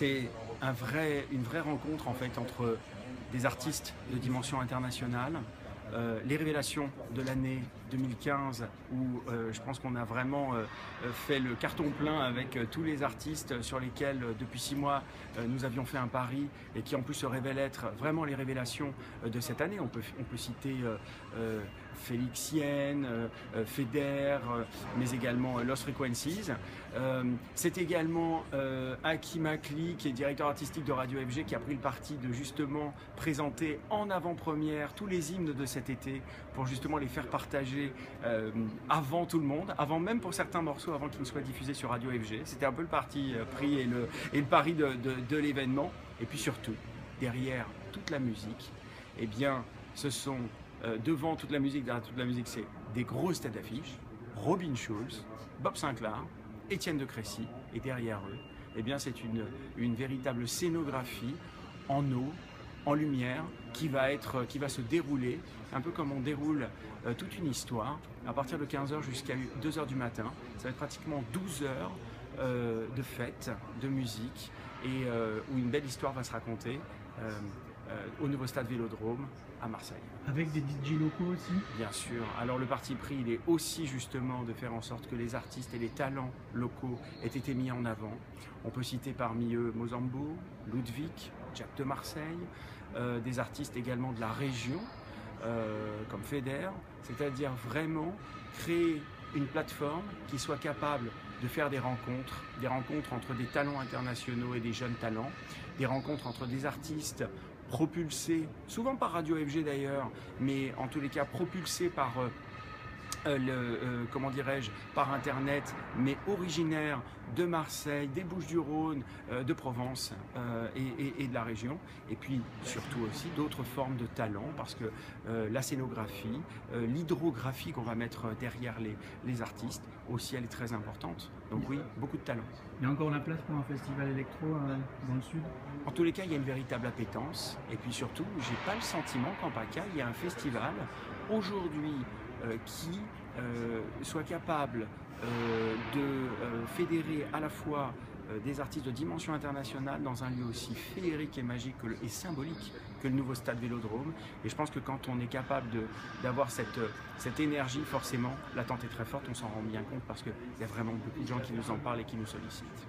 C'est une vraie rencontre en fait entre des artistes de dimension internationale, les révélations de l'année 2015 où je pense qu'on a vraiment fait le carton plein avec tous les artistes sur lesquels depuis 6 mois nous avions fait un pari et qui en plus se révèlent être vraiment les révélations de cette année. On peut citer Félix Yen, Feder, mais également Lost Frequencies. C'est également Aki Makli, qui est directeur artistique de Radio FG, qui a pris le parti de justement présenter en avant-première tous les hymnes de cet été pour justement les faire partager avant tout le monde, avant même pour certains morceaux, avant qu'ils ne soient diffusés sur Radio FG. C'était un peu le parti pris et le pari de l'événement. Et puis surtout, derrière toute la musique, eh bien, ce sont devant toute la musique, derrière toute la musique, c'est des grosses têtes d'affiche, Robin Schulz, Bob Sinclair, Étienne de Crécy, et derrière eux, eh bien, c'est une véritable scénographie en eau, en lumière, qui va se dérouler, un peu comme on déroule toute une histoire, à partir de 15 h jusqu'à 2 h du matin. Ça va être pratiquement 12 heures de fête, de musique, et où une belle histoire va se raconter au nouveau stade Vélodrome à Marseille. Avec des DJ locaux aussi? Bien sûr. Alors le parti pris, il est aussi justement de faire en sorte que les artistes et les talents locaux aient été mis en avant. On peut citer parmi eux Mozambo, Ludwig, Jack de Marseille, des artistes également de la région, comme Feder, c'est-à-dire vraiment créer une plateforme qui soit capable de faire des rencontres entre des talents internationaux et des jeunes talents, des rencontres entre des artistes propulsés, souvent par Radio FG d'ailleurs, mais en tous les cas propulsés par comment dirais-je, par internet, mais originaires de Marseille, des Bouches-du-Rhône, de Provence et de la région, et puis surtout aussi d'autres formes de talent, parce que la scénographie, l'hydrographie qu'on va mettre derrière les artistes, aussi elle est très importante. Donc oui, beaucoup de talent. Il y a encore la place pour un festival électro dans le sud? En tous les cas, il y a une véritable appétence, et puis surtout, j'ai pas le sentiment qu'en PACA, il y a un festival aujourd'hui qui soit capable de fédérer à la fois des artistes de dimension internationale dans un lieu aussi féerique et magique et symbolique que le nouveau stade Vélodrome. Et je pense que quand on est capable d'avoir cette énergie, forcément, l'attente est très forte, on s'en rend bien compte parce qu'il y a vraiment beaucoup de gens qui nous en parlent et qui nous sollicitent.